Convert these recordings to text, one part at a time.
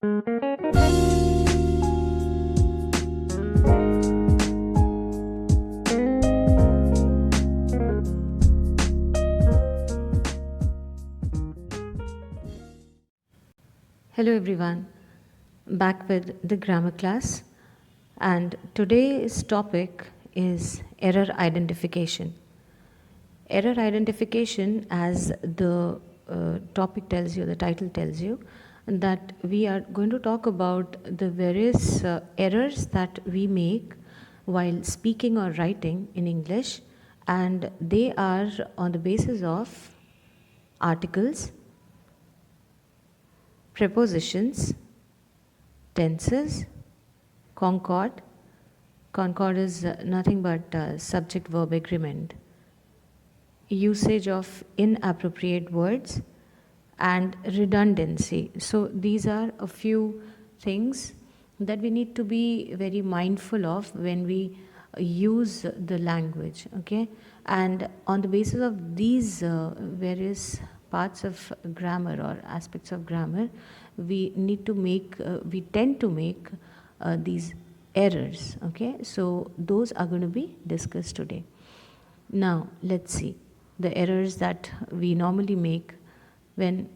Hello everyone, back with the grammar class, and today's topic is error identification. Error identification, as the topic tells you, the title tells you, that we are going to talk about the various errors that we make while speaking or writing in English, and they are on the basis of articles, prepositions, tenses, concord. Concord is nothing but subject-verb agreement. Usage of inappropriate words and redundancy. So these are a few things that we need to be very mindful of when we use the language, okay? And on the basis of these various parts of grammar or aspects of grammar, we tend to make these errors, okay? So those are going to be discussed today. Now let's see the errors that we normally make when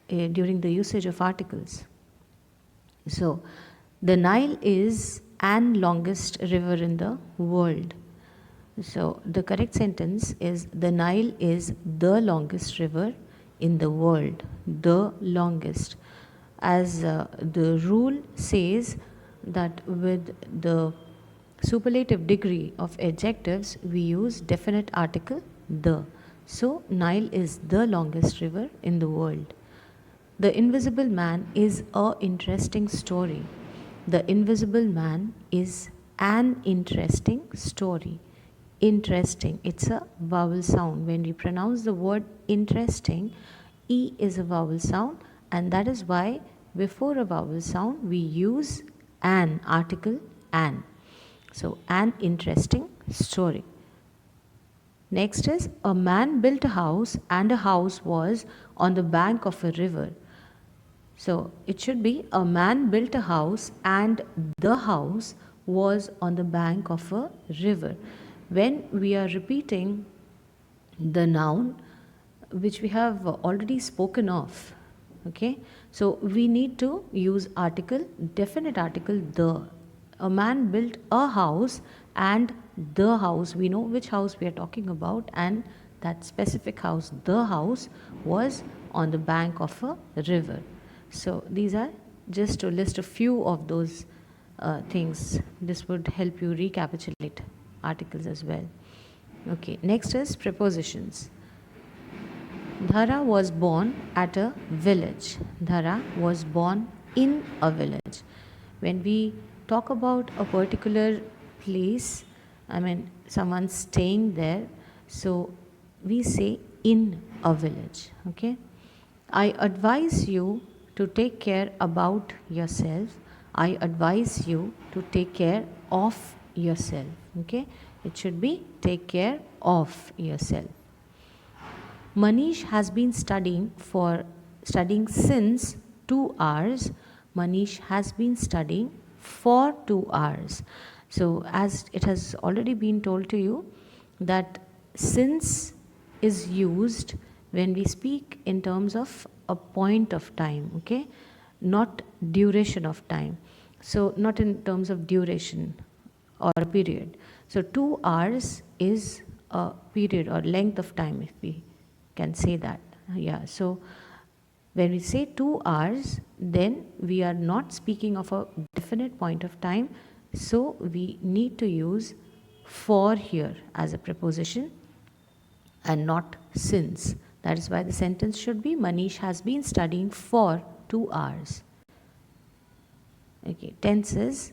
during the usage of articles. So the Nile is an longest river in the world. So the correct sentence is the Nile is the longest river in the world, the longest. As the rule says that with the superlative degree of adjectives, we use definite article the. So Nile is the longest river in the world. The Invisible Man is an interesting story. The Invisible Man is an interesting story. Interesting, it's a vowel sound. When we pronounce the word interesting, E is a vowel sound, and that is why before a vowel sound we use an article an. So an interesting story. Next is a man built a house and a house was on the bank of a river. So it should be a man built a house and the house was on the bank of a river. When we are repeating the noun which we have already spoken of, okay, so we need to use article, definite article the. A man built a house and the house, we know which house we are talking about, and that specific house, the house, was on the bank of a river. So these are just to list a few of those things. This would help you recapitulate articles as well. Okay, next is prepositions. Dhara was born at a village. Dhara was born in a village. When we talk about a particular place, I mean someone staying there, so we say in a village, okay? I advise you to take care about yourself. I advise you to take care of yourself, okay? It should be take care of yourself. Manish has been studying since 2 hours. Manish has been studying for 2 hours. So as it has already been told to you that since is used when we speak in terms of a point of time, okay, not duration of time. So not in terms of duration or a period. So 2 hours is a period or length of time, if we can say that. Yeah, so when we say 2 hours, then we are not speaking of a definite point of time. So we need to use for here as a preposition and not since. That is why the sentence should be Manish has been studying for 2 hours. Okay, tenses.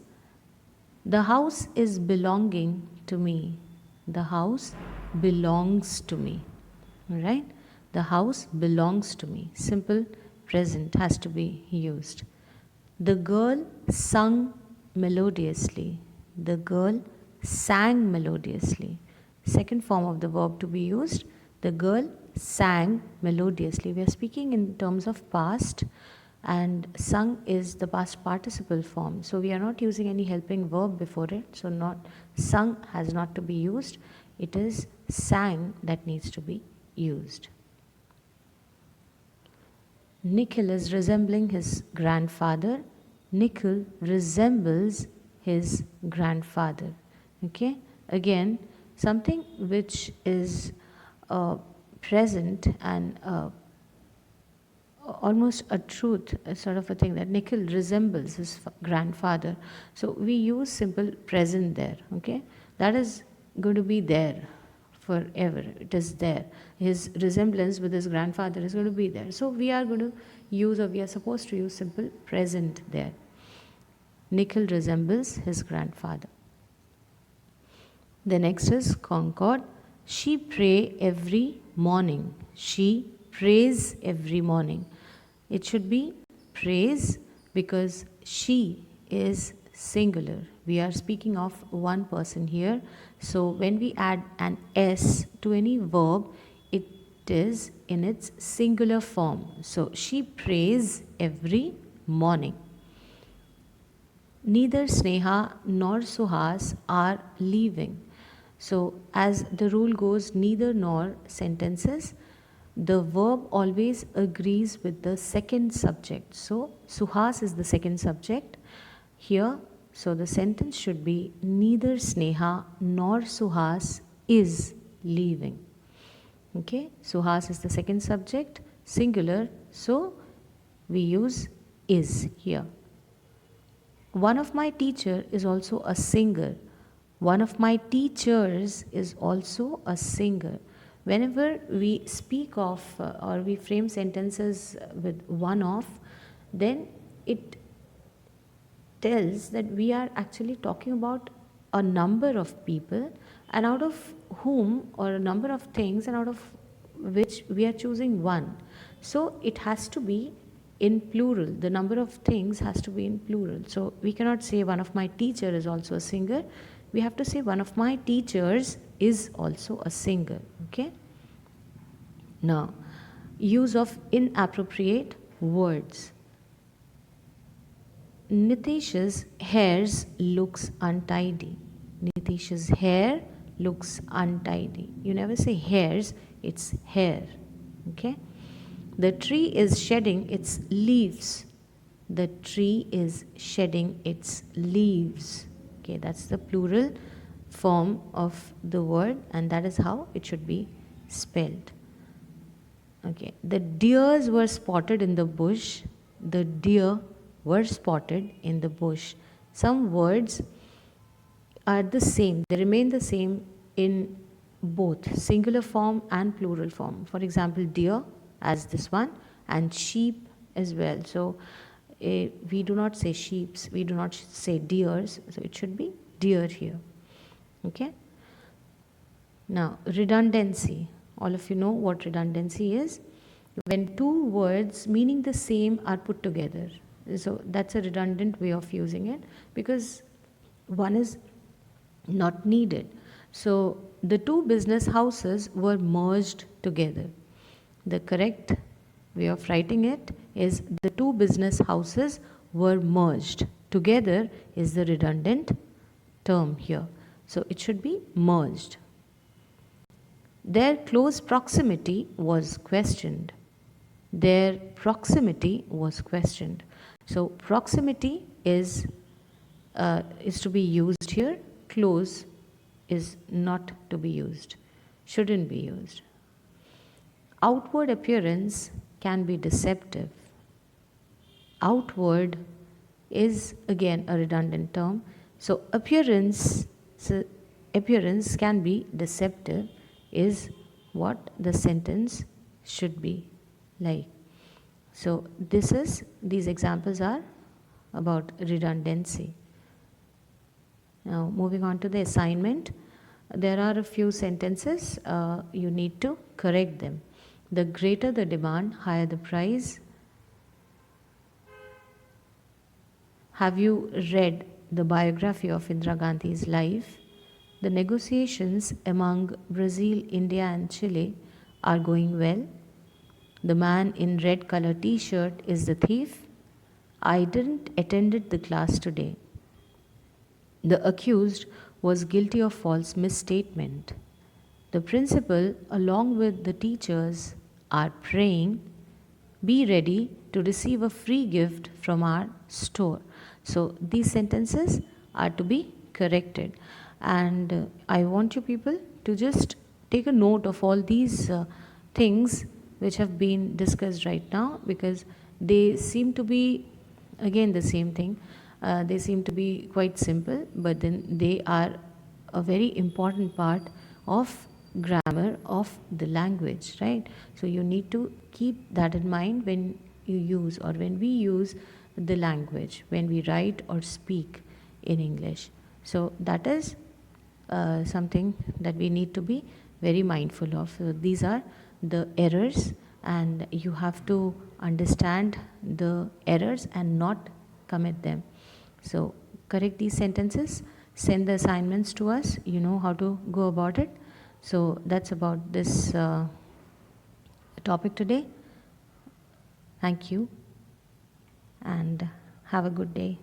The house is belonging to me. The house belongs to me. All right? The house belongs to me. Simple present has to be used. The girl sung melodiously. The girl sang melodiously. Second form of the verb to be used. The girl sang melodiously. We are speaking in terms of past, and sung is the past participle form. So we are not using any helping verb before it. So not sung has not to be used. It is sang that needs to be used. Nikhil is resembling his grandfather. Nikhil resembles his grandfather. Okay, again, something which is present and almost a truth, a sort of a thing, that Nikhil resembles his grandfather. So we use simple present there. Okay, that is going to be there forever. It is there. His resemblance with his grandfather is going to be there. So we are going to use, or we are supposed to use, simple present there. Nikhil resembles his grandfather. The next is concord. She pray every morning. She prays every morning. It should be praise because she is singular. We are speaking of one person here. So when we add an S to any verb, it is in its singular form. So she prays every morning. Neither Sneha nor Suhas are leaving. So as the rule goes, neither nor sentences, the verb always agrees with the second subject. So Suhas is the second subject here. So the sentence should be neither Sneha nor Suhas is leaving. Okay, Suhas is the second subject, singular, so we use is here. One of my teacher is also a singer. One of my teachers is also a singer. Whenever we speak of or we frame sentences with one of, then it tells that we are actually talking about a number of people, and out of whom, or a number of things, and out of which we are choosing one. So it has to be in plural. The number of things has to be in plural. So we cannot say one of my teacher is also a singer. We have to say one of my teachers is also a singer. Okay. Now, use of inappropriate words. Nitish's hairs looks untidy. Nitish's hair looks untidy. You never say hairs, it's hair. Okay. The tree is shedding its leaves. The tree is shedding its leaves. Okay, that's the plural form of the word, and that is how it should be spelled. Okay, the deers were spotted in the bush. The deer were spotted in the bush. Some words are the same, they remain the same in both singular form and plural form. For example, deer as this one, and sheep as well. So we do not say sheeps, we do not say deers, so it should be deer here. Okay. Now, redundancy. All of you know what redundancy is. When two words meaning the same are put together. So that's a redundant way of using it, because one is not needed. So the two business houses were merged together. The correct way of writing it is the two business houses were merged. Together is the redundant term here. So it should be merged. Their close proximity was questioned. Their proximity was questioned. So proximity is to be used here. Close is not to be used, shouldn't be used. Outward appearance can be deceptive. Outward is again a redundant term. So appearance can be deceptive is what the sentence should be like. So these examples are about redundancy. Now moving on to the assignment, there are a few sentences, you need to correct them. The greater the demand, higher the price. Have you read the biography of Indira Gandhi's life? The negotiations among Brazil, India and Chile are going well. The man in red color t-shirt is the thief. I didn't attended the class today. The accused was guilty of false misstatement. The principal, along with the teachers, are praying, be ready to receive a free gift from our store. So these sentences are to be corrected. And I want you people to just take a note of all these things which have been discussed right now, because they seem to be again the same thing. They seem to be quite simple, but then they are a very important part of grammar of the language, right? So you need to keep that in mind when you use, or when we use the language, when we write or speak in English. So that is something that we need to be very mindful of. So these are the errors, and you have to understand the errors and not commit them. So correct these sentences, send the assignments to us, you know how to go about it. So that's about this topic today. Thank you and have a good day.